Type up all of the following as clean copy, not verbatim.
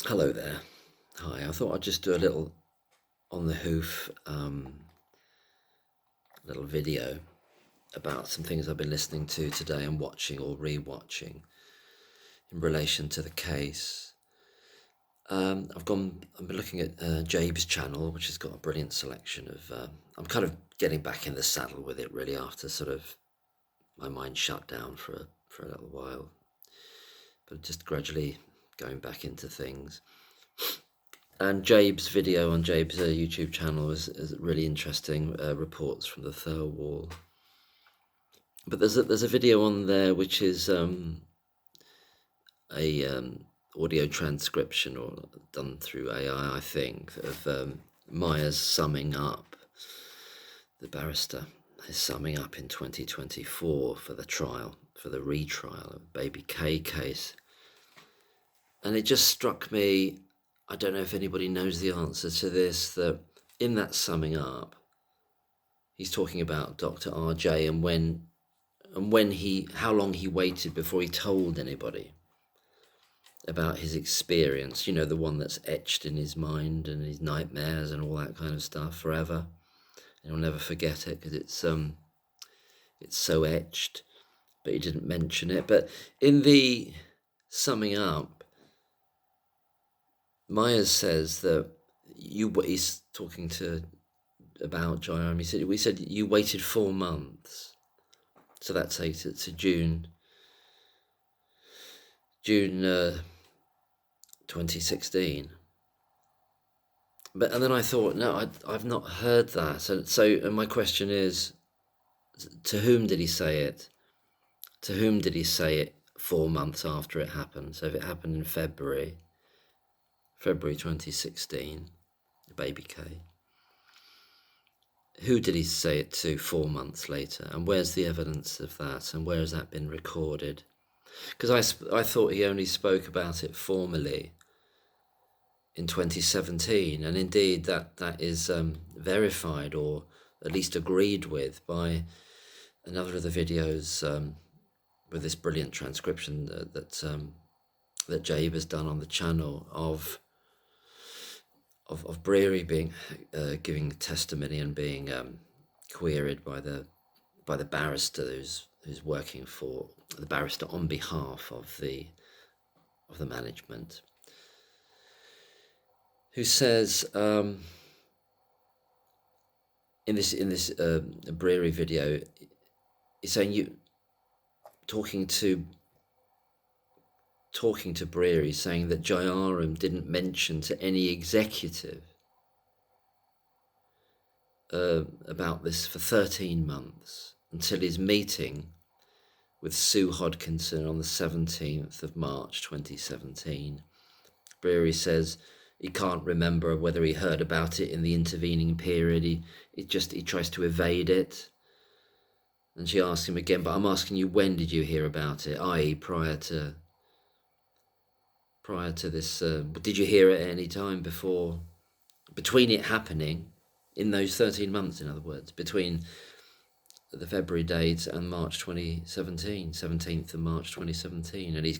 Hello there. Hi, I thought I'd just do a little on the hoof little video about some things I've been listening to today and watching or re-watching in relation to the case. I've been looking at Jabe's channel, which has got a brilliant selection of. I'm kind of getting back in the saddle with it really after sort of my mind shut down for a little while, but just gradually going back into things. And Jabe's video on Jabe's YouTube channel is really interesting, reports from the third wall. But there's a video on there which is a audio transcription or done through AI, I think, of Myers summing up, the barrister is summing up in 2024 for the trial, for the retrial of Baby K case. And it just struck me, I don't know if anybody knows the answer to this, that in that summing up, he's talking about Dr. RJ and how long he waited before he told anybody about his experience, the one that's etched in his mind and his nightmares and all that kind of stuff forever. And he'll never forget it because it's so etched, but he didn't mention it. But in the summing up, Myers says that he's talking about Jairam. We said you waited 4 months, so that's to June 2016. And then I thought, no, I've not heard that. And my question is, to whom did he say it? To whom did he say it 4 months after it happened? So if it happened in February 2016, Baby K, who did he say it to 4 months later? And where's the evidence of that? And where has that been recorded? Because I thought he only spoke about it formally in 2017, and indeed that is verified or at least agreed with by another of the videos with this brilliant transcription that Jabe has done on the channel of Brearey being giving testimony and being queried by the barrister who's working for the barrister on behalf of the management, who says in this Brearey video, he's saying talking to Brearey, saying that Jairam didn't mention to any executive about this for 13 months until his meeting with Sue Hodkinson on the 17th of March 2017. Brearey says he can't remember whether he heard about it in the intervening period. He tries to evade it. And she asks him again, but I'm asking you, when did you hear about it? I.e. prior to this, did you hear it at any time between it happening, in those 13 months, in other words, between the February date and March 2017, 17th of March 2017, and he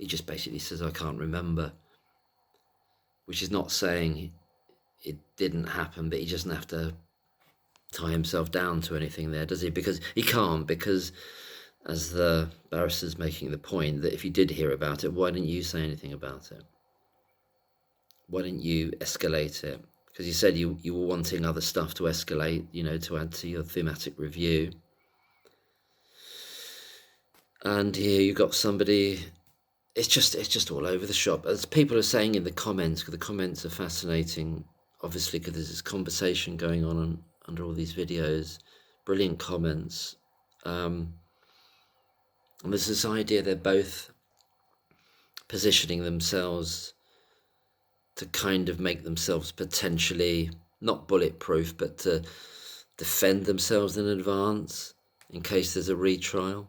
just basically says, I can't remember, which is not saying it didn't happen, but he doesn't have to tie himself down to anything there, does he? Because he can't, because as the barrister's making the point that if you did hear about it, why didn't you say anything about it? Why didn't you escalate it? Because you said you were wanting other stuff to escalate, to add to your thematic review. And here you got somebody, it's just all over the shop. As people are saying in the comments, because the comments are fascinating, obviously, because there's this conversation going on under all these videos, brilliant comments. And there's this idea they're both positioning themselves to kind of make themselves potentially not bulletproof, but to defend themselves in advance in case there's a retrial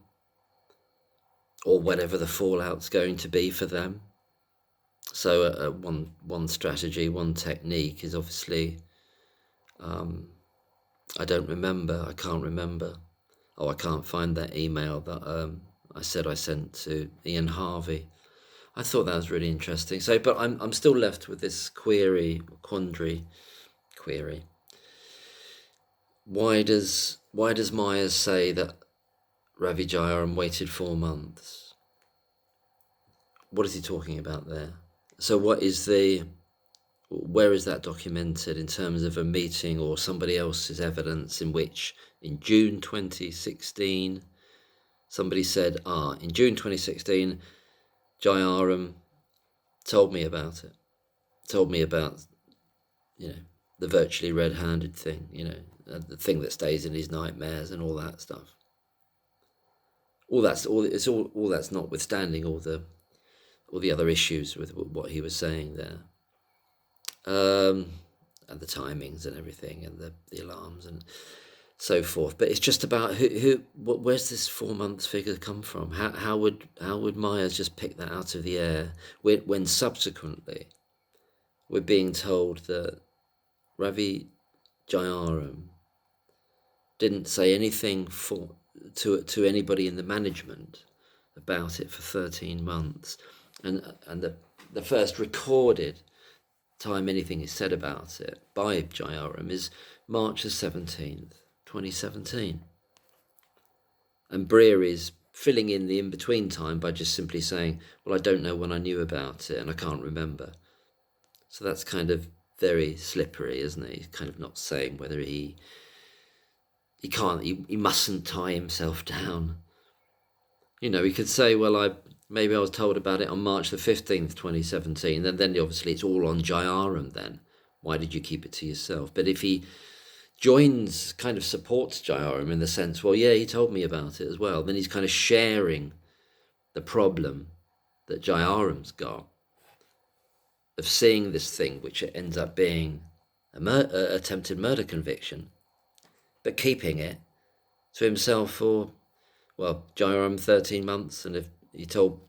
or whatever the fallout's going to be for them. So one strategy, one technique is obviously, I don't remember, I can't remember. Oh, I can't find that email that I said I sent to Ian Harvey. I thought that was really interesting. So, but I'm still left with this query. Why does Myers say that Ravi Jayaram waited 4 months? What is he talking about there? So where is that documented in terms of a meeting or somebody else's evidence in which in June 2016 somebody said, in June 2016 Jayaram told me about it, told me about, the virtually red-handed thing, the thing that stays in his nightmares and all that stuff. All that's notwithstanding all the other issues with what he was saying there, and the timings and everything, and the alarms and so forth. But it's just about where's this 4 months figure come from? How would Myers just pick that out of the air when subsequently we're being told that Ravi Jayaram didn't say anything to anybody in the management about it for 13 months, and the first recorded time anything is said about it by Jayaram is March the 17th, 2017, and Brearey's filling in the in-between time by just simply saying, well, I don't know when I knew about it and I can't remember. So that's kind of very slippery, isn't it? He's kind of not saying whether he mustn't tie himself down. He could say, well, maybe I was told about it on March the 15th, 2017, and then obviously it's all on Jayaram then. Why did you keep it to yourself? But if he kind of supports Jayaram in the sense, well, yeah, he told me about it as well, then he's kind of sharing the problem that Jayaram's got of seeing this thing, which ends up being a attempted murder conviction, but keeping it to himself for, well, Jayaram 13 months, and if he told,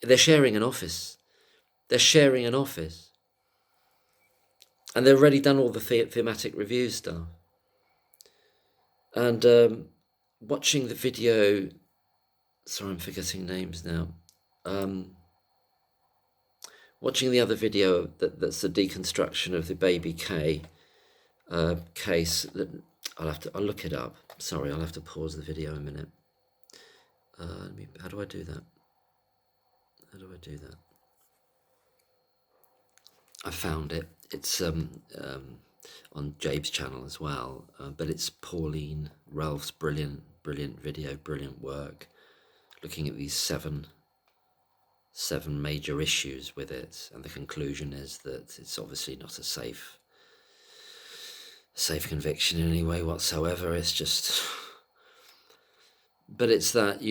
they're sharing an office. And they've already done all the thematic review stuff. And watching the video, sorry, I'm forgetting names now. Watching the other video that's the deconstruction of the baby K case. I'll look it up. Sorry, I'll have to pause the video a minute. How do I do that? I found it. It's on Jabe's channel as well, but it's Pauline Ralph's brilliant video, brilliant work, looking at these seven major issues with it, and the conclusion is that it's obviously not a safe conviction in any way whatsoever. It's just, but it's that,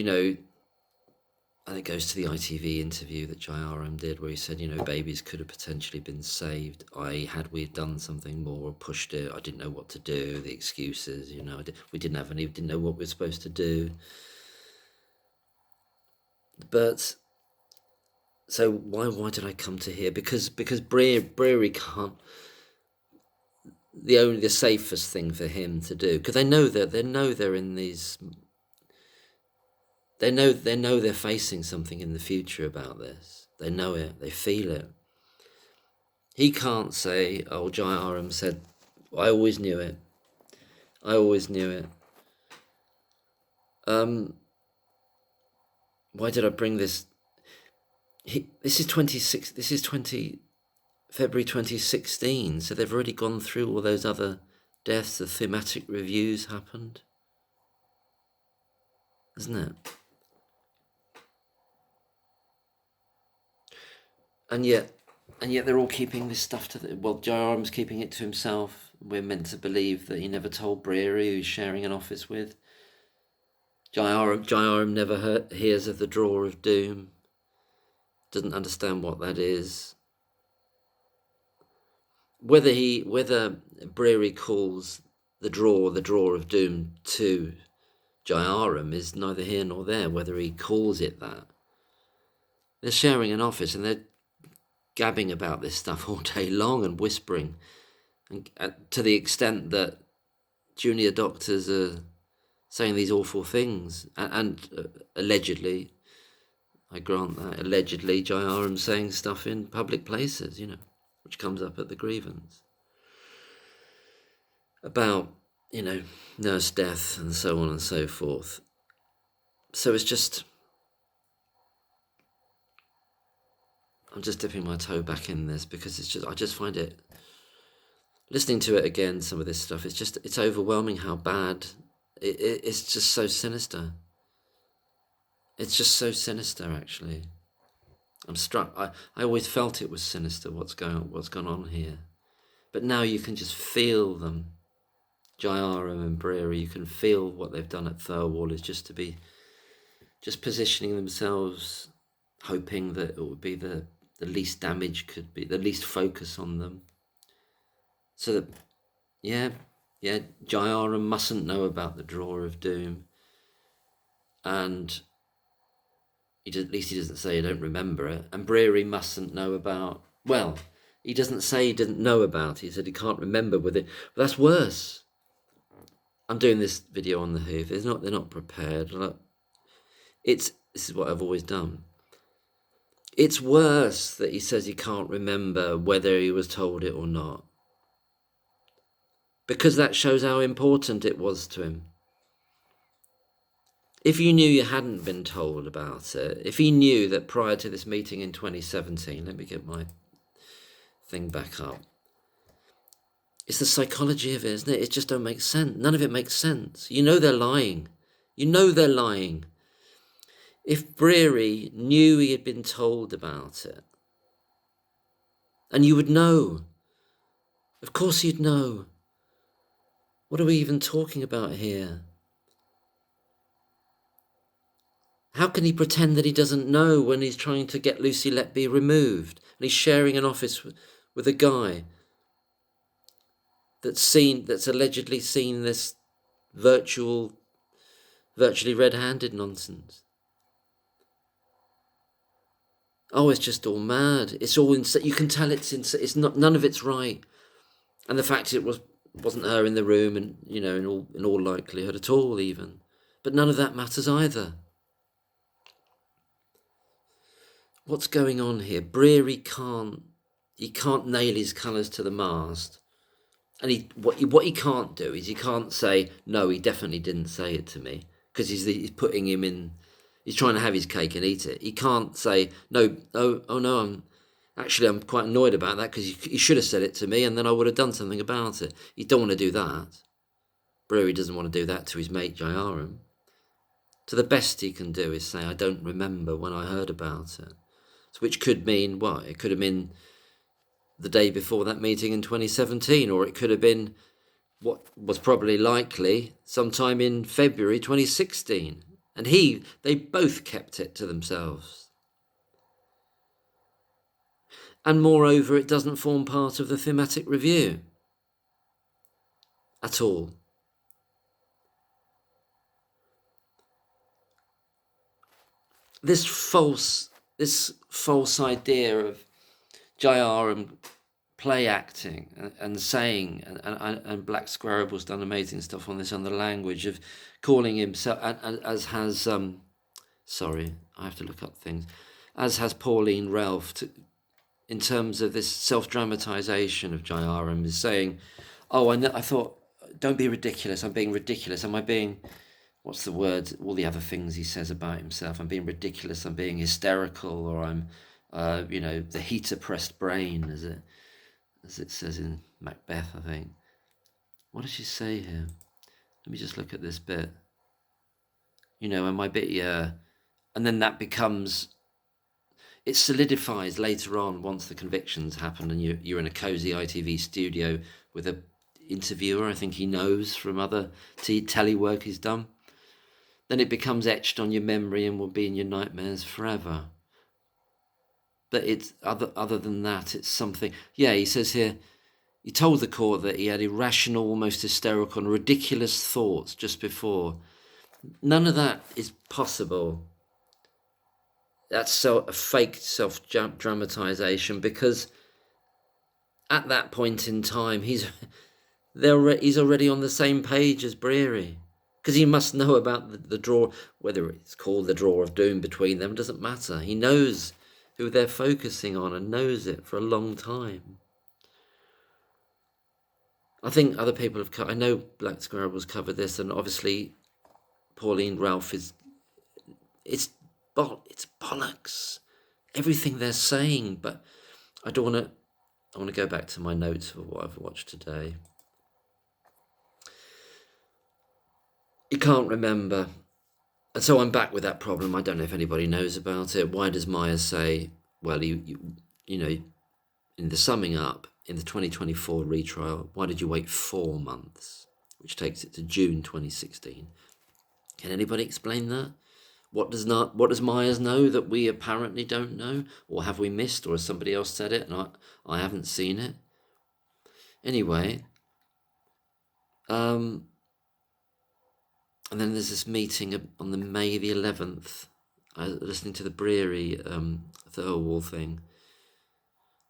and it goes to the ITV interview that Jayaram did, where he said, babies could have potentially been saved. Had we done something more or pushed it, I didn't know what to do. The excuses, we didn't know what we were supposed to do. But so why did I come to here? Because Brearey can't. The safest thing for him to do, because they know they're in these. They know they're facing something in the future about this. They know it. They feel it. He can't say, "Oh, Jayaram said, I always knew it. Why did I bring this? This is 26. This is February 2016. So they've already gone through all those other deaths. The thematic reviews happened, isn't it? And yet they're all keeping this stuff Jayaram's keeping it to himself. We're meant to believe that he never told Brearey, who he's sharing an office with. Jayaram never hears of the drawer of doom. Doesn't understand what that is. Whether Brearey calls the drawer of doom to Jayaram is neither here nor there. Whether he calls it that, they're sharing an office and they're gabbing about this stuff all day long and whispering, and to the extent that junior doctors are saying these awful things, and allegedly, I grant that. Allegedly, Jayaram saying stuff in public places, which comes up at the grievance. About, nurse death and so on and so forth. So it's just, I'm just dipping my toe back in this because I just find it, listening to it again, some of this stuff, it's overwhelming how bad, it's just so sinister. It's just so sinister, actually. I'm struck. I always felt it was sinister what's gone on here. But now you can just feel them. Jayaram and Brearey, you can feel what they've done at Thirlwall is just positioning themselves, hoping that it would be the least damage could be, the least focus on them. So that, yeah, Jayaram mustn't know about the Drawer of Doom. And at least he doesn't say, I don't remember it. And Brearey mustn't know about, well, he doesn't say he didn't know about it. He said he can't remember with it. But that's worse. I'm doing this video on the hoof. They're not prepared. This is what I've always done. It's worse that he says he can't remember whether he was told it or not. Because that shows how important it was to him. If you knew you hadn't been told about it, if he knew that prior to this meeting in 2017, let me get my thing back up. It's the psychology of it, isn't it? It just don't make sense. None of it makes sense. They're lying. They're lying. If Brearey knew he had been told about it, and you would know, of course you'd know. What are we even talking about here? How can he pretend that he doesn't know when he's trying to get Lucy Letby removed and he's sharing an office with a guy that's allegedly seen this virtually red-handed nonsense? Oh, it's just all mad. It's all insane. You can tell it's not. None of it's right. And the fact it wasn't her in the room, and in all likelihood at all, even. But none of that matters either. What's going on here? Brearey can't nail his colours to the mast. And what he can't do is he can't say, no, he definitely didn't say it to me, because he's putting him in, he's trying to have his cake and eat it. He can't say, no, oh no, I'm quite annoyed about that because he should have said it to me and then I would have done something about it. He don't want to do that. Brearey doesn't want to do that to his mate Jayaram. So the best he can do is say, I don't remember when I heard about it. So which could mean what? It could have been the day before that meeting in 2017, or it could have been what was probably likely sometime in February 2016. And they both kept it to themselves. And moreover, it doesn't form part of the thematic review at all. This false idea of Jayaram play acting and saying, and Black Squarable's done amazing stuff on this, on the language of calling himself, as has, sorry, I have to look up things, as has Pauline Ralph, in terms of this self-dramatisation of Jayaram, is saying, oh, I thought, don't be ridiculous, I'm being ridiculous, am I being, what's the word, all the other things he says about himself, I'm being ridiculous, I'm being hysterical, or I'm, the heat-oppressed brain, as it says in Macbeth, I think. What does she say here? Let me just look at this bit. Am I bit, yeah. And then that becomes, it solidifies later on once the convictions happen and you're in a cosy ITV studio with a interviewer, I think he knows from other telework he's done. Then it becomes etched on your memory and will be in your nightmares forever. But it's other than that, it's something. Yeah, he says here, he told the court that he had irrational, almost hysterical and ridiculous thoughts just before. None of that is possible. That's a fake self-dramatisation, because at that point in time, he's already on the same page as Brearey. Because he must know about the draw, whether it's called the draw of doom between them, doesn't matter. He knows who they're focusing on and knows it for a long time. I think other people have I know Black Squirrel's covered this, and obviously Pauline Ralph it's bollocks, everything they're saying. But I want to go back to my notes of what I've watched today. You can't remember. And so I'm back with that problem. I don't know if anybody knows about it. Why does Myers say, well, you know, in the summing up, in the 2024 retrial, why did you wait 4 months, which takes it to June 2016? Can anybody explain that? What does Myers know that we apparently don't know? Or have we missed? Or has somebody else said it and I haven't seen it? Anyway, and then there's this meeting on the May the 11th. I was listening to the Brearey Thirlwall thing.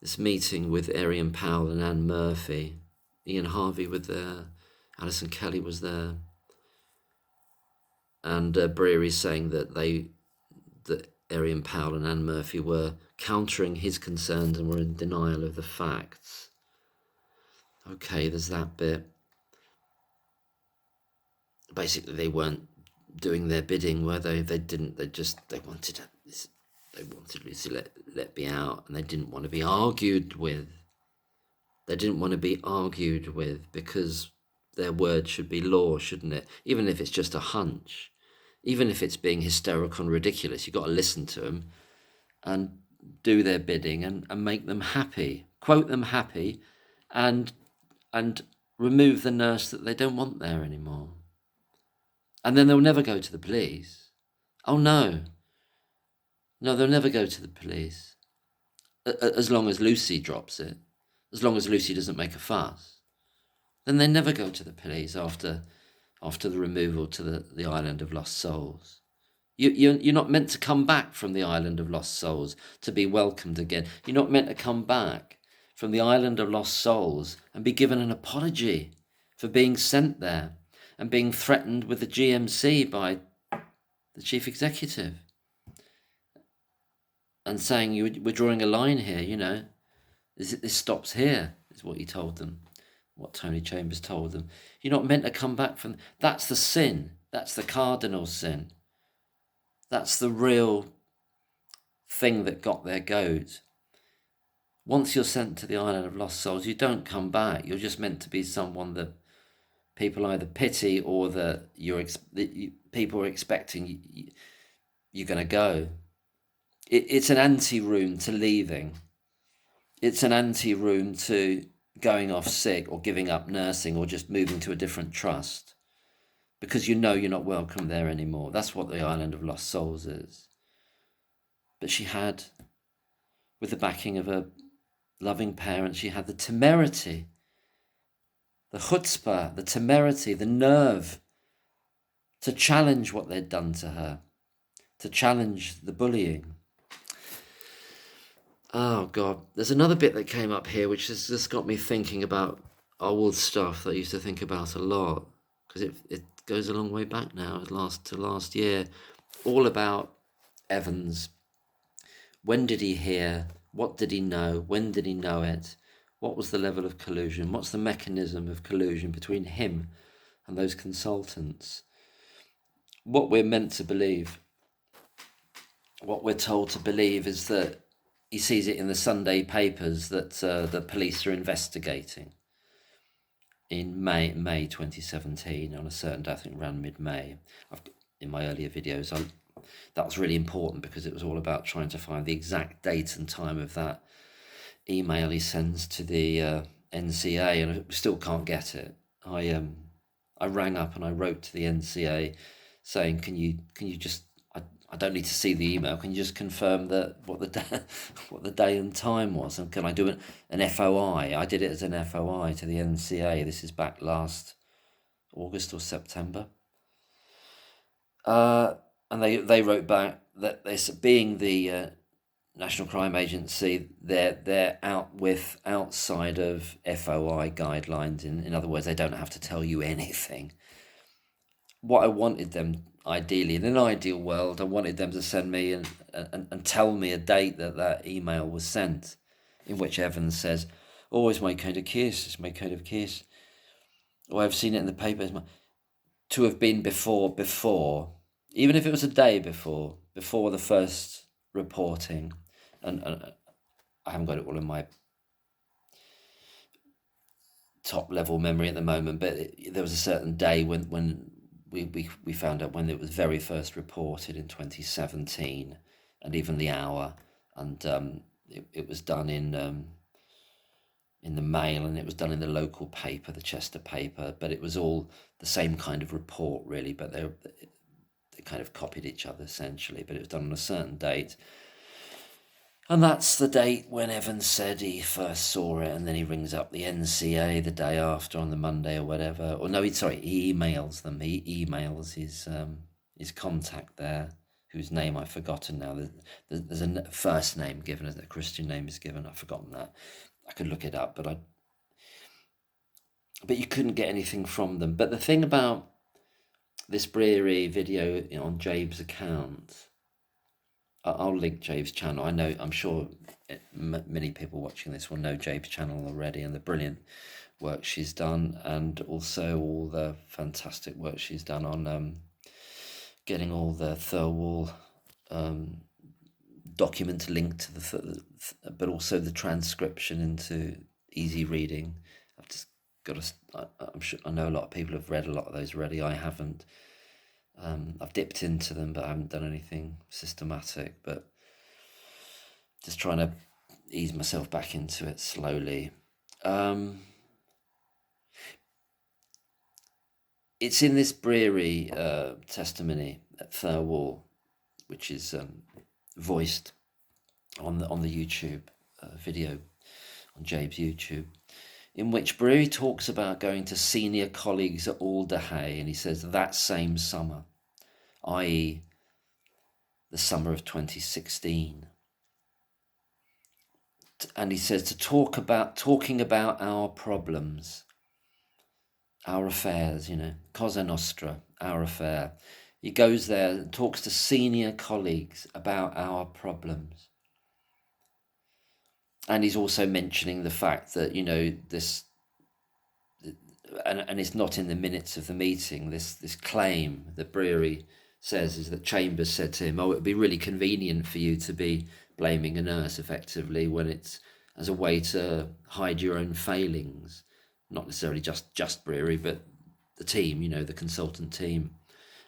This meeting with Arian Powell and Anne Murphy. Ian Harvey was there. Alison Kelly was there. And Brearey saying that Arian Powell and Anne Murphy were countering his concerns and were in denial of the facts. Okay, there's that bit. Basically, they weren't doing their bidding, were they? They didn't. They wanted Lucy Letby out, and they didn't want to be argued with. They didn't want to be argued with because their word should be law, shouldn't it? Even if it's just a hunch, even if it's being hysterical and ridiculous, you've got to listen to them and do their bidding and make them happy, quote them happy, and remove the nurse that they don't want there anymore. And then they'll never go to the police. Oh no, they'll never go to the police. As long as Lucy drops it, as long as Lucy doesn't make a fuss, then they never go to the police after the removal to the island of lost souls. You're not meant to come back from the island of lost souls to be welcomed again. You're not meant to come back from the island of lost souls and be given an apology for being sent there and being threatened with the GMC by the chief executive and saying we're drawing a line here, this stops here, is what he told them, what Tony Chambers told them. You're not meant to come back from... That's the sin. That's the cardinal sin. That's the real thing that got their goat. Once you're sent to the island of lost souls, you don't come back. You're just meant to be someone that people either pity or that people are expecting you're going to go. It's an anti-room to leaving. It's an anti-room to going off sick or giving up nursing or just moving to a different trust because you're not welcome there anymore. That's what the island of lost souls is. But she had, with the backing of her loving parents, she had the temerity, the chutzpah, the temerity, the nerve to challenge what they'd done to her, to challenge the bullying. Oh, God. There's another bit that came up here which has just got me thinking about old stuff that I used to think about a lot, because it goes a long way back now, to last year, all about Evans. When did he hear? What did he know? When did he know it? What was the level of collusion? What's the mechanism of collusion between him and those consultants? What we're meant to believe, what we're told to believe is that he sees it in the Sunday papers that the police are investigating in May 2017 on a certain day, I think around mid-May. In my earlier videos, that was really important because it was all about trying to find the exact date and time of that email he sends to the NCA, and I still can't get it. I rang up and I wrote to the NCA saying, can you just, I don't need to see the email, can you just confirm that what the day and time was, and can I do an FOI? I did it as an FOI to the NCA. This is back last August or September. And they wrote back that being the National Crime Agency, they're outside of FOI guidelines. In other words, they don't have to tell you anything. what I wanted them, ideally, in an ideal world, I wanted them to send me and tell me a date that email was sent, in which Evans says, "Oh, it's my kind of case. It's my kind of case." Or I've seen it in the papers. To have been before, even if it was a day before the first reporting, and I haven't got it all in my top level memory at the moment, but there was a certain day when we found out when it was very first reported in 2017, and even the hour, and it was done in the Mail, and it was done in the local paper, the Chester paper, but it was all the same kind of report really, but they kind of copied each other essentially, but it was done on a certain date. And that's the date when Evans said he first saw it, and then he rings up the NCA the day after on the Monday or whatever. Or no, he emails them. He emails his contact there, whose name I've forgotten now. There's a first name given, a Christian name is given. I've forgotten that. I could look it up, but you couldn't get anything from them. But the thing about this Brearey video on Jabe's account, I'll link Jabe's channel. I'm sure many people watching this will know Jabe's channel already, and the brilliant work she's done, and also all the fantastic work she's done on getting all the Thirlwall documents linked to but also the transcription into easy reading. I've just got to. I'm sure I know a lot of people have read a lot of those already. I haven't. I've dipped into them, but I haven't done anything systematic, but just trying to ease myself back into it slowly. It's in this Brearey testimony at Thirlwall, which is voiced on the YouTube video on Jabe's YouTube, in which Brearey talks about going to senior colleagues at Alderhay, and he says that same summer, i.e. the summer of 2016. And he says talking about our problems, our affairs, Cosa Nostra, our affair. He goes there and talks to senior colleagues about our problems. And he's also mentioning the fact that, this, and it's not in the minutes of the meeting, this claim that Brearey says is that Chambers said to him, "Oh, it would be really convenient for you to be blaming a nurse effectively when it's as a way to hide your own failings." Not necessarily just Brearey, but the team, the consultant team.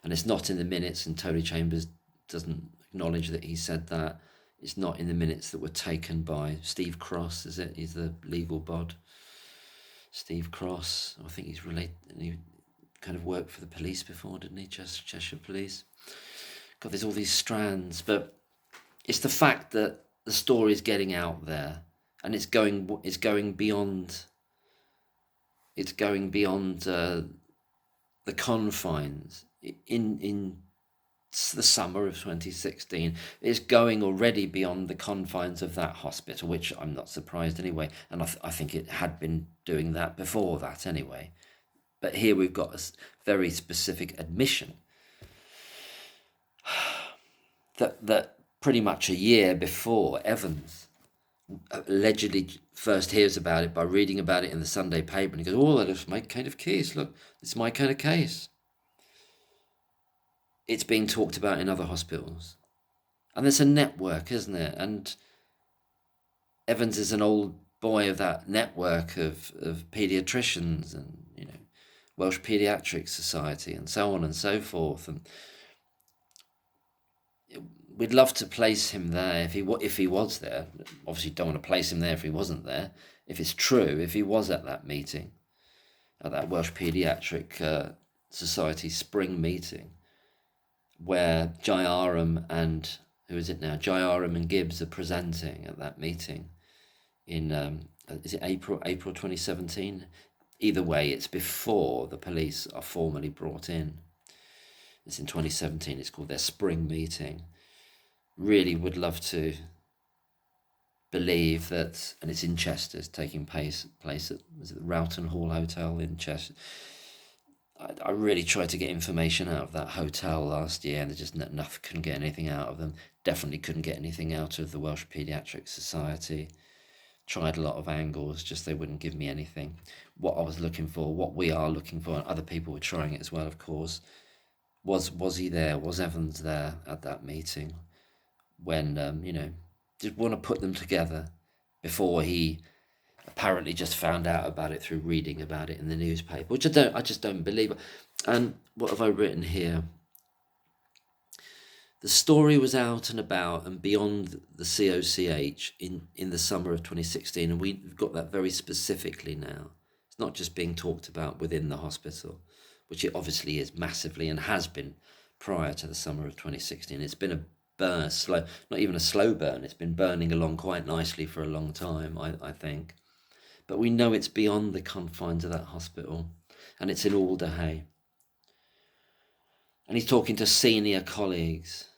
And it's not in the minutes, and Tony Chambers doesn't acknowledge that he said that. It's not in the minutes that were taken by Steve Cross, is it? He's the legal bod. Steve Cross, I think he's related, he kind of worked for the police before, didn't he? Cheshire Police. God, there's all these strands, but it's the fact that the story is getting out there, and it's going beyond. It's going beyond the confines. In the summer of 2016, it's going already beyond the confines of that hospital, which I'm not surprised anyway, and I think it had been doing that before that anyway. But here we've got a very specific admission that pretty much a year before Evans allegedly first hears about it by reading about it in the Sunday paper, and he goes, "Oh, that's my kind of case. Look, it's my kind of case." It's being talked about in other hospitals, and there's a network, isn't it? And Evans is an old boy of that network of paediatricians and Welsh Paediatric Society and so on and so forth, and we'd love to place him there if he was there. Obviously, don't want to place him there if he wasn't there. If it's true, if he was at that meeting, at that Welsh Paediatric Society spring meeting, where Jairam and Jairam and Gibbs are presenting at that meeting in is it April 2017? Either way, it's before the police are formally brought in. It's in 2017. It's called their spring meeting. Really would love to believe that, and it's in Chester, it's taking place at the Rowton Hall Hotel in Chester. I really tried to get information out of that hotel last year, and just nothing, couldn't get anything out of them. Definitely couldn't get anything out of the Welsh Paediatric Society. Tried a lot of angles, just they wouldn't give me anything. What I was looking for, what we are looking for, and other people were trying it as well, of course. Was he there? Was Evans there at that meeting? When did want to put them together before he apparently just found out about it through reading about it in the newspaper, which I just don't believe. And what have I written here? The story was out and about and beyond the COCH in the summer of 2016, and we've got that very specifically now. It's not just being talked about within the hospital, which it obviously is massively and has been prior to the summer of 2016. It's been a burn, not even a slow burn. It's been burning along quite nicely for a long time, I think. But we know it's beyond the confines of that hospital, and it's in Alderhay. And he's talking to senior colleagues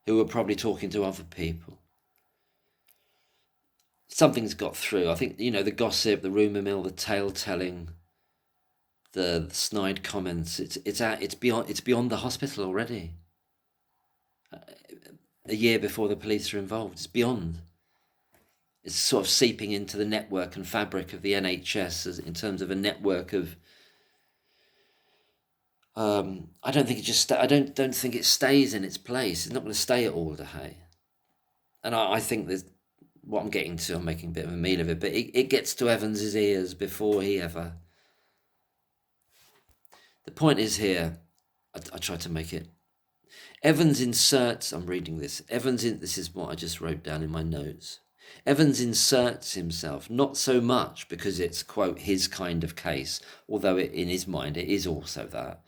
who were probably talking to other people. Something's got through. I think, the gossip, the rumour mill, the tale telling, the snide comments, it's beyond the hospital already. A year before the police are involved, it's beyond. It's sort of seeping into the network and fabric of the NHS in terms of a network of. I don't think I don't think it stays in its place. It's not going to stay at Alderhay. And I think there's what I'm getting to. I'm making a bit of a meal of it, but it gets to Evans's ears before he ever. The point is here. I tried to make it. Evans inserts. I'm reading this. This is what I just wrote down in my notes. Evans inserts himself, not so much because it's, quote, his kind of case, although in his mind it is also that.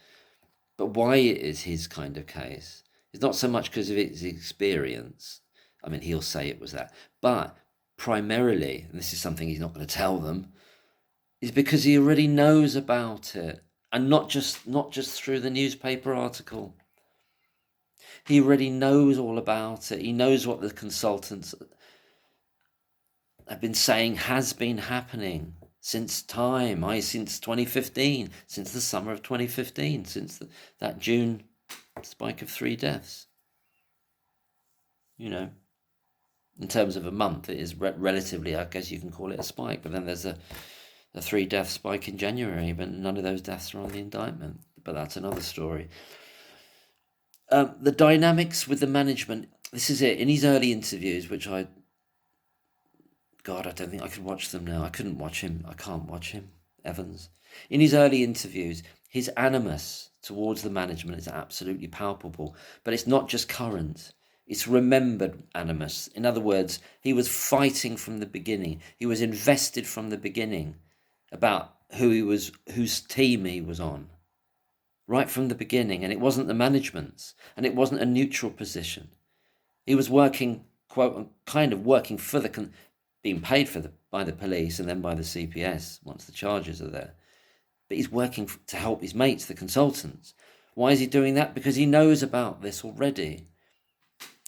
But why it is his kind of case is not so much because of his experience. I mean, he'll say it was that. But primarily, and this is something he's not going to tell them, is because he already knows about it. And not just through the newspaper article. He already knows all about it. He knows what the consultants have been saying has been happening since 2015, since the summer of 2015, since that June spike of 3 deaths. In terms of a month, it is relatively, I guess you can call it a spike, but then there's a 3-death spike in January, but none of those deaths are on the indictment. But that's another story. The dynamics with the management, this is it. In his early interviews, which God, I don't think I could watch them now. I couldn't watch him. I can't watch him, Evans. In his early interviews, his animus towards the management is absolutely palpable. But it's not just current. It's remembered animus. In other words, he was fighting from the beginning. He was invested from the beginning about whose team he was on. Right from the beginning. And it wasn't the management's. And it wasn't a neutral position. He was working, quote, kind of working for being paid by the police and then by the CPS once the charges are there. But he's working to help his mates, the consultants. Why is he doing that? Because he knows about this already.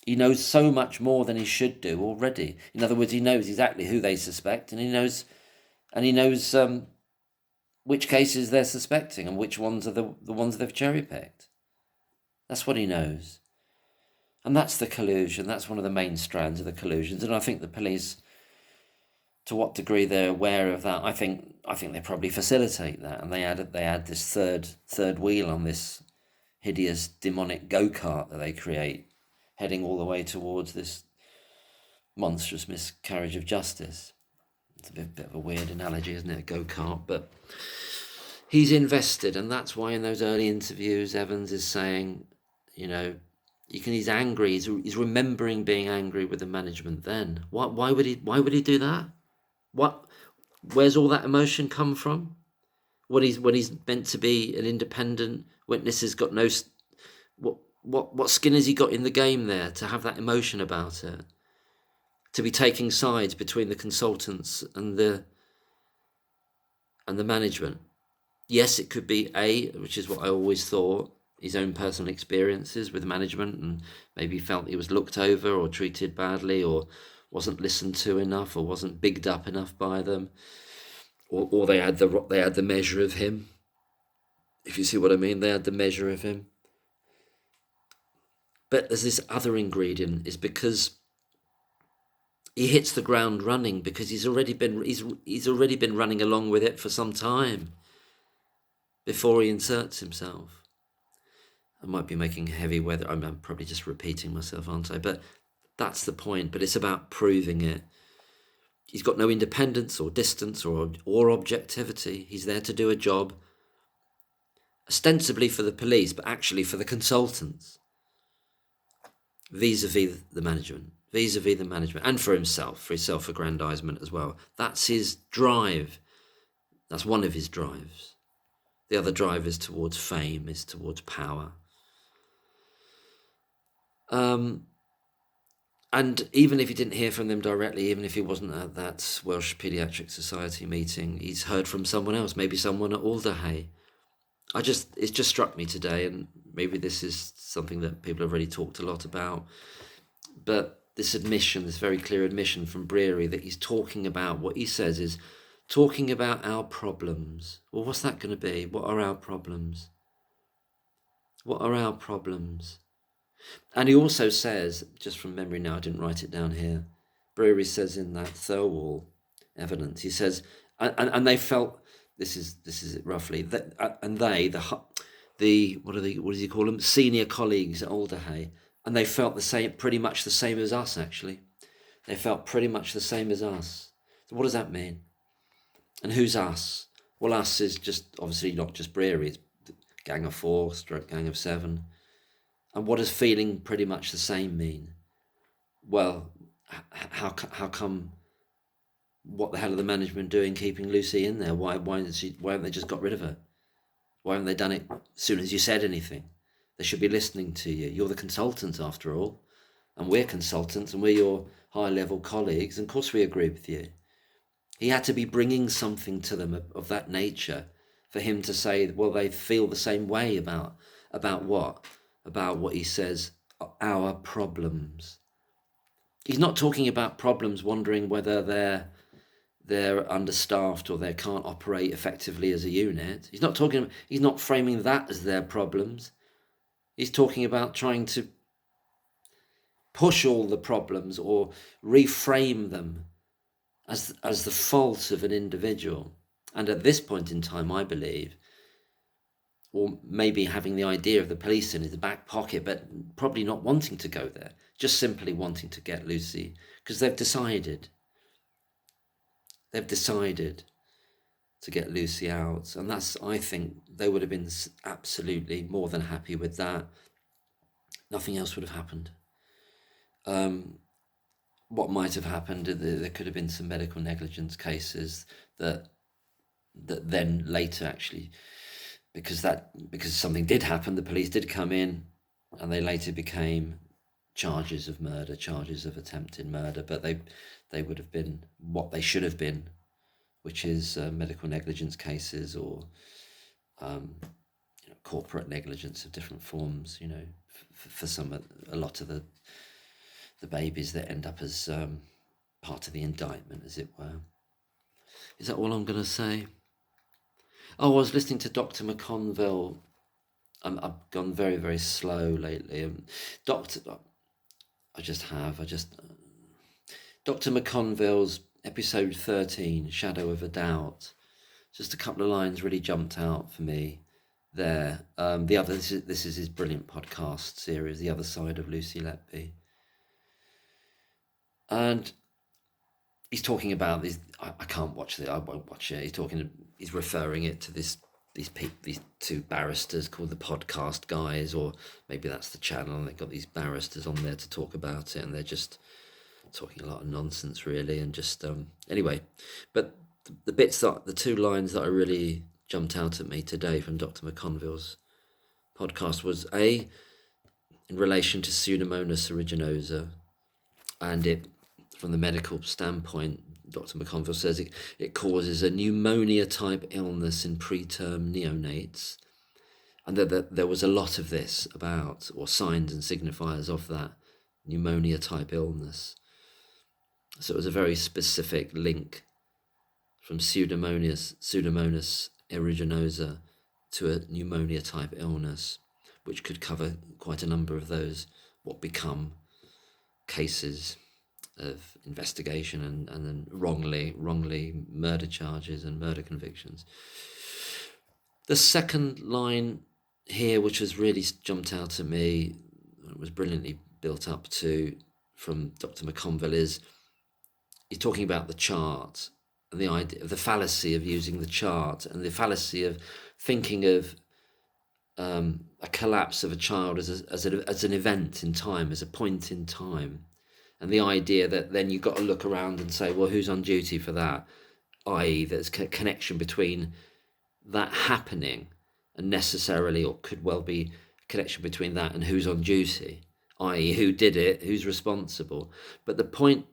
He knows so much more than he should do already. In other words, he knows exactly who they suspect, and he knows which cases they're suspecting and which ones are the ones they've cherry-picked. That's what he knows. And that's the collusion. That's one of the main strands of the collusions. And I think the police, to what degree they're aware of that, I think they probably facilitate that, and they add this third wheel on this hideous demonic go-kart that they create, heading all the way towards this monstrous miscarriage of justice. It's a bit of a weird analogy, isn't it, a go-kart? But he's invested, and that's why in those early interviews, Evans is saying, he's angry. He's remembering being angry with the management then. Why would he do that? Where's all that emotion come from? When he's meant to be an independent witness, has got no. What skin has he got in the game there to have that emotion about it? To be taking sides between the consultants and the management. Yes, it could be which is what I always thought, his own personal experiences with management, and maybe felt he was looked over or treated badly or wasn't listened to enough or wasn't bigged up enough by them, or they had the measure of him. if you see what I mean. They had the measure of him. But there's this other ingredient, is because he hits the ground running, because he's already been running along with it for some time before he inserts himself. I might be making heavy weather. I'm probably just repeating myself, aren't I? But that's the point. But it's about proving it. He's got no independence or distance or objectivity. He's there to do a job, ostensibly for the police, but actually for the consultants, vis-a-vis the management, and for himself, for his self-aggrandizement as well. That's his drive. That's one of his drives. The other drive is towards fame, is towards power. And even if he didn't hear from them directly, even if he wasn't at that Welsh Paediatric Society meeting, he's heard from someone else, maybe someone at Alderhay. It's just struck me today, and maybe this is something that people have already talked a lot about, but this admission, this very clear admission from Brearey, that he's talking about, what he says is talking about our problems. Well, what's that going to be? What are our problems? What are our problems? And he also says, just from memory now, I didn't write it down here, Brearey says in that Thirlwall evidence, he says, and they felt, this is it roughly, that, and they, what does he call them? Senior colleagues at Alderhay, and they felt the same, pretty much the same as us, actually. They felt pretty much the same as us. So what does that mean? And who's us? Well, us is just, obviously not just Brearey, it's Gang of 4, Gang of 7. And what does feeling pretty much the same mean? Well, how come? What the hell are the management doing keeping Lucy in there? Why haven't they just got rid of her? Why haven't they done it as soon as you said anything? They should be listening to you. You're the consultant after all, and we're consultants, and we're your high-level colleagues, and of course we agree with you. He had to be bringing something to them of that nature for him to say, well, they feel the same way about what? About what he says, our problems. He's not talking about problems, wondering whether they're understaffed or they can't operate effectively as a unit. He's not framing that as their problems. He's talking about trying to push all the problems or reframe them as the fault of an individual. And at this point in time, I believe, or maybe having the idea of the police in his back pocket, but probably not wanting to go there, just simply wanting to get Lucy, because they've decided to get Lucy out. And that's, I think, they would have been absolutely more than happy with that. Nothing else would have happened. What might have happened, there could have been some medical negligence cases that then later actually, because something did happen, the police did come in, and they later became charges of murder, charges of attempted murder, but they would have been what they should have been, which is medical negligence cases or corporate negligence of different forms. For a lot of the babies that end up as part of the indictment, as it were. Is that all I'm going to say? Oh, I was listening to Dr. McConville. I've gone very, very slow lately. Dr. McConville's episode 13, Shadow of a Doubt. Just a couple of lines really jumped out for me there. This is his brilliant podcast series, The Other Side of Lucy Letby. And he's talking about these. I can't watch it. I won't watch it. He's referring it to these two barristers called the Podcast Guys, or maybe that's the channel. And they've got these barristers on there to talk about it, and they're just talking a lot of nonsense, really. And just anyway, but the two lines that I really jumped out at me today from Dr. McConville's podcast was in relation to Pseudomonas aeruginosa, and it, from the medical standpoint, Dr. McConville says it causes a pneumonia-type illness in preterm neonates, and that there was a lot of this about, or signs and signifiers of that pneumonia-type illness. So it was a very specific link from Pseudomonas aeruginosa to a pneumonia type illness, which could cover quite a number of those, what become cases of investigation and then wrongly murder charges and murder convictions. The second line here, which has really jumped out at me, was brilliantly built up to from Dr. McConville, is he's talking about the chart and the idea of the fallacy of using the chart and the fallacy of thinking of a collapse of a child as an event in time, as a point in time. And the idea that then you've got to look around and say, well, who's on duty for that? I.e., there's a connection between that happening and necessarily, or could well be a connection between that and who's on duty, i.e., who did it, who's responsible. But the point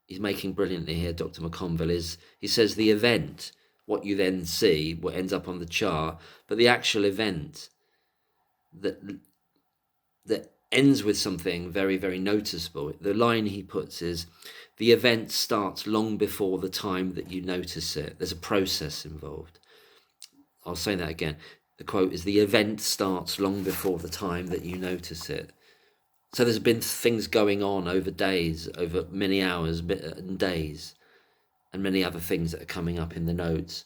he's making brilliantly here, Dr. McConville, is he says the event, what you then see, what ends up on the chart, but the actual event that ends with something very, very noticeable. The line he puts is, the event starts long before the time that you notice it. There's a process involved. I'll say that again. The quote is, the event starts long before the time that you notice it. So there's been things going on over days, over many hours and days, and many other things that are coming up in the notes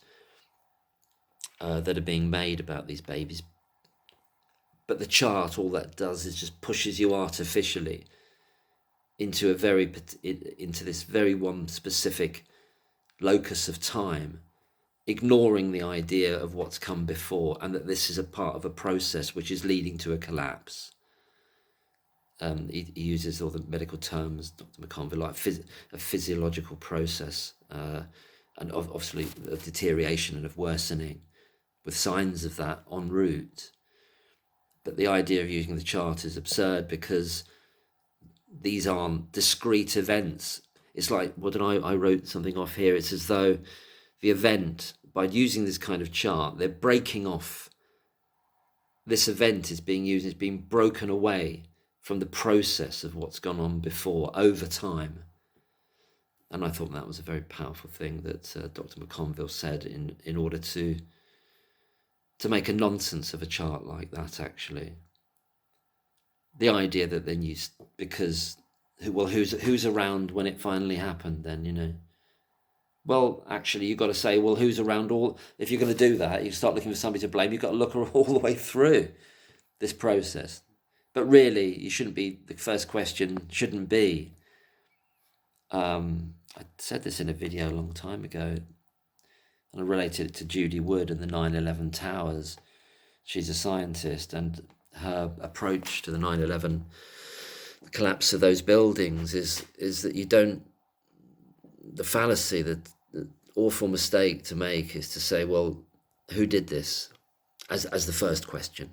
that are being made about these babies. But the chart, all that does is just pushes you artificially into this very one specific locus of time, ignoring the idea of what's come before, and that this is a part of a process which is leading to a collapse. He uses all the medical terms, Dr. McConville, like a physiological process, and obviously of deterioration and of worsening, with signs of that en route. But the idea of using the chart is absurd because these aren't discrete events. It's like, I wrote something off here. It's as though the event, by using this kind of chart, they're breaking off. This event is being used, it's being broken away from the process of what's gone on before over time. And I thought that was a very powerful thing that Dr. McConville said in order to make a nonsense of a chart like that, actually. The idea that then who's around when it finally happened then, Well, actually, you've got to say, well, who's around if you're going to do that, you start looking for somebody to blame, you've got to look all the way through this process. But really, the first question shouldn't be, I said this in a video a long time ago, and I related it to Judy Wood and the 9/11 towers. She's a scientist, and her approach to the 9/11 collapse of those buildings is that you don't, the fallacy, the awful mistake to make is to say, well, who did this, as the first question.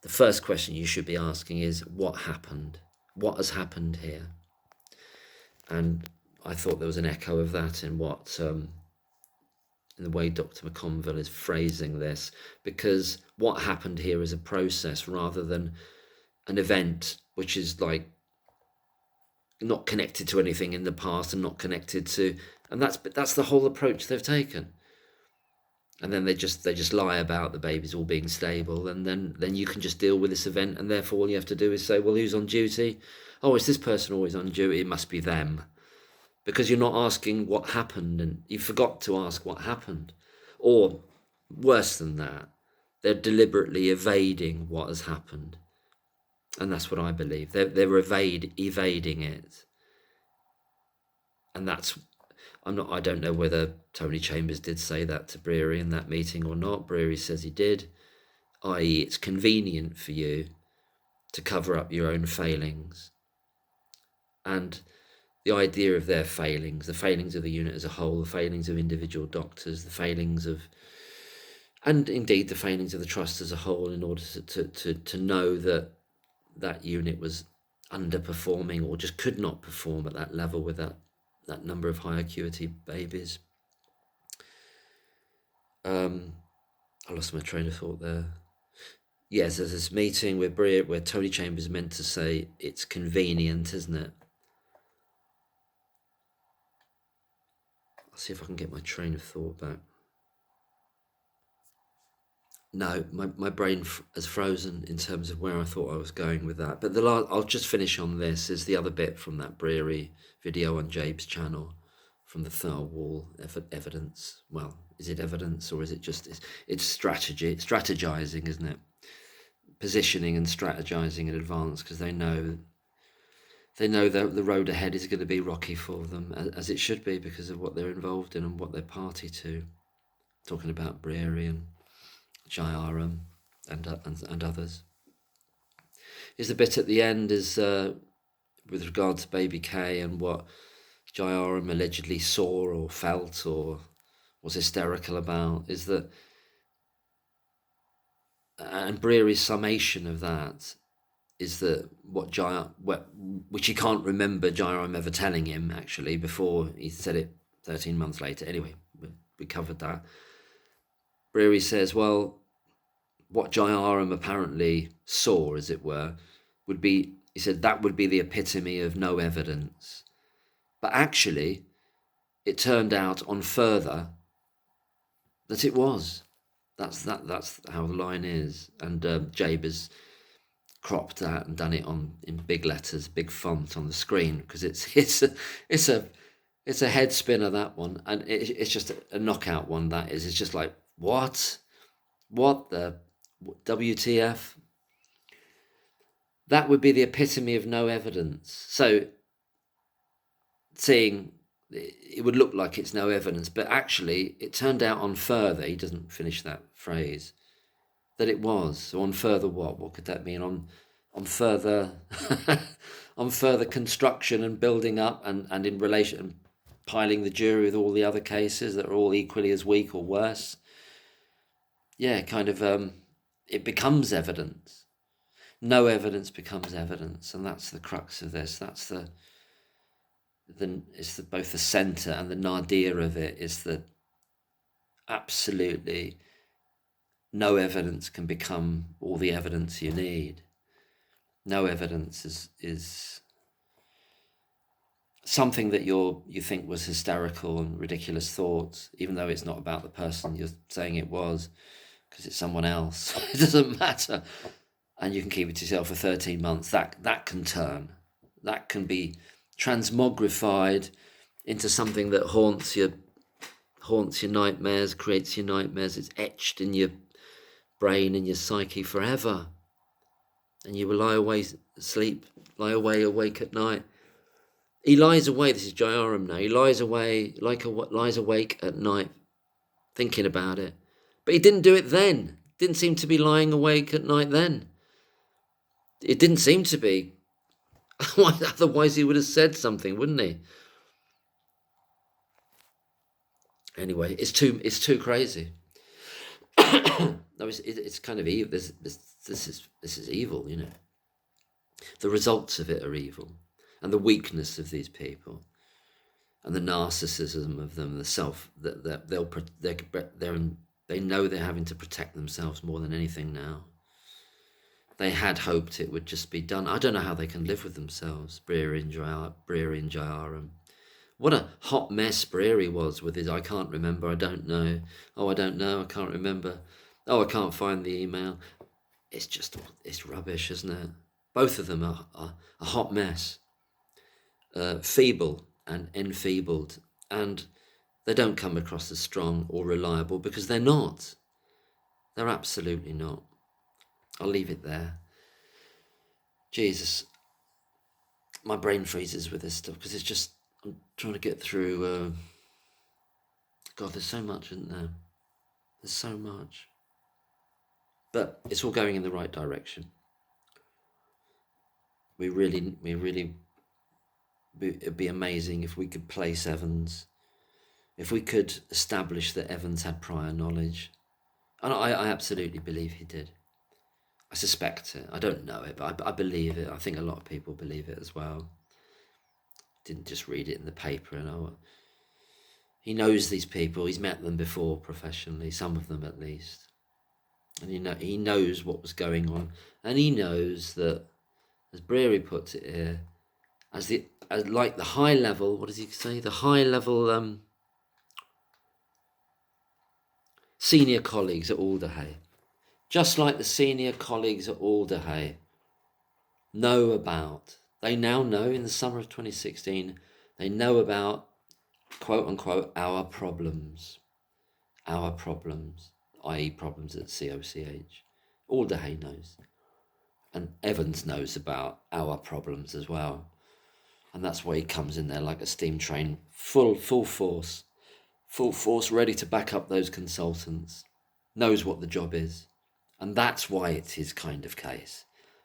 The first question you should be asking is, what happened? What has happened here? And I thought there was an echo of that in in the way Dr. McConville is phrasing this, because what happened here is a process rather than an event which is like not connected to anything in the past and not connected to, and that's the whole approach they've taken. And then they just lie about the babies all being stable, and then you can just deal with this event, and therefore all you have to do is say, well, who's on duty? Oh, is this person always on duty? It must be them. Because you're not asking what happened, and you forgot to ask what happened. Or worse than that, they're deliberately evading what has happened. And that's what I believe. They're evading it. And I don't know whether Tony Chambers did say that to Brearey in that meeting or not. Brearey says he did, i.e. it's convenient for you to cover up your own failings. And the idea of their failings, the failings of the unit as a whole, the failings of individual doctors, the failings of, and indeed the failings of the trust as a whole, in order to know that unit was underperforming or just could not perform at that level with that number of high acuity babies. I lost my train of thought there. Yes, there's this meeting where Tony Chambers meant to say it's convenient, isn't it? I'll see if I can get my train of thought back. No, my brain has frozen in terms of where I thought I was going with that. But I'll just finish on this. Is the other bit from that Brearey video on Jabe's channel, from the Thal Wall evidence. Well, is it evidence or is it just it's strategizing, isn't it? Positioning and strategizing in advance because they know that the road ahead is going to be rocky for them, as it should be because of what they're involved in and what they're party to. Talking about Brearey and Jairam and others. Is the bit at the end is with regard to Baby K and what Jairam allegedly saw or felt or was hysterical about, is that, and Brearey's summation of that is that which he can't remember Jairam ever telling him actually before he said it 13 months later. Anyway, we covered that. Brearey says, well, what Jairam apparently saw, as it were, would be, he said, that would be the epitome of no evidence. But actually, it turned out on further that it was. That's how the line is. And Jabe has cropped that and done it in big letters, big font on the screen, because it's a head spinner, that one, and it's just a knockout one. That is, it's just like what the WTF? That would be the epitome of no evidence. So, seeing it would look like it's no evidence, but actually it turned out on further, he doesn't finish that phrase, that it was. So on further what? What could that mean? On further on further construction and building up and in relation, piling the jury with all the other cases that are all equally as weak or worse. Yeah, kind of it becomes evidence. No evidence becomes evidence, and that's the crux of this. That's it's both the centre and the nadir of it is that absolutely no evidence can become all the evidence you need. No evidence is something that you think was hysterical and ridiculous thoughts, even though it's not about the person you're saying it was, because it's someone else. It doesn't matter. And you can keep it to yourself for 13 months. That can turn. That can be transmogrified into something that haunts your nightmares, creates your nightmares. It's etched in your brain and your psyche forever. And you will lie awake at night. He lies awake. This is Jairam now. He lies awake at night, thinking about it. But he didn't do it then. Didn't seem to be lying awake at night then. It didn't seem to be. Otherwise, he would have said something, wouldn't he? Anyway, it's too crazy. No, it's kind of evil. This is evil, you know. The results of it are evil, and the weakness of these people, and the narcissism of them, the self that they know they're having to protect themselves more than anything now. They had hoped it would just be done. I don't know how they can live with themselves, Brearey and Jairam. What a hot mess Brearey was with his I can't remember, I don't know. Oh, I don't know, I can't remember. Oh, I can't find the email. It's rubbish, isn't it? Both of them are a hot mess. Feeble and enfeebled. And they don't come across as strong or reliable because they're not. They're absolutely not. I'll leave it there. Jesus, my brain freezes with this stuff because it's just, I'm trying to get through. God, there's so much, isn't there? There's so much. But it's all going in the right direction. It'd be amazing if we could place Evans, if we could establish that Evans had prior knowledge. And I absolutely believe he did. I suspect it. I don't know it, but I believe it. I think a lot of people believe it as well. Didn't just read it in the paper and he knows these people. He's met them before professionally, some of them at least. And he knows what was going on, and he knows that, as Brearey puts it here, as like the high level. What does he say? The high level senior colleagues at Alderhay. just like the senior colleagues at Alderhay know about. They now know, in the summer of 2016, they know about, quote unquote, our problems, i.e. problems at COCH. Alderhay knows. And Evans knows about our problems as well. And that's why he comes in there like a steam train, full force, ready to back up those consultants, knows what the job is. And that's why it's his kind of case,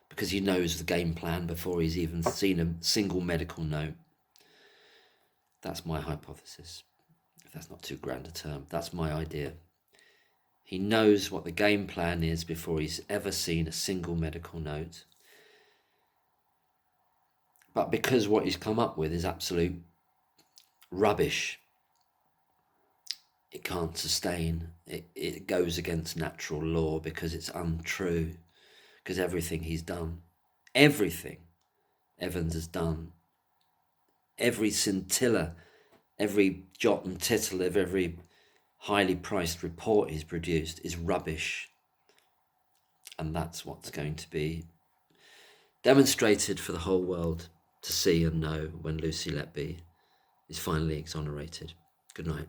because he knows the game plan before he's even seen a single medical note. That's my hypothesis. If that's not too grand a term, that's my idea. He knows what the game plan is before he's ever seen a single medical note. But because what he's come up with is absolute rubbish, it can't sustain. It goes against natural law because it's untrue. Because everything he's done, everything Evans has done, every scintilla, every jot and tittle of every highly priced report he's produced is rubbish. And that's what's going to be demonstrated for the whole world to see and know when Lucy Letby is finally exonerated. Good night.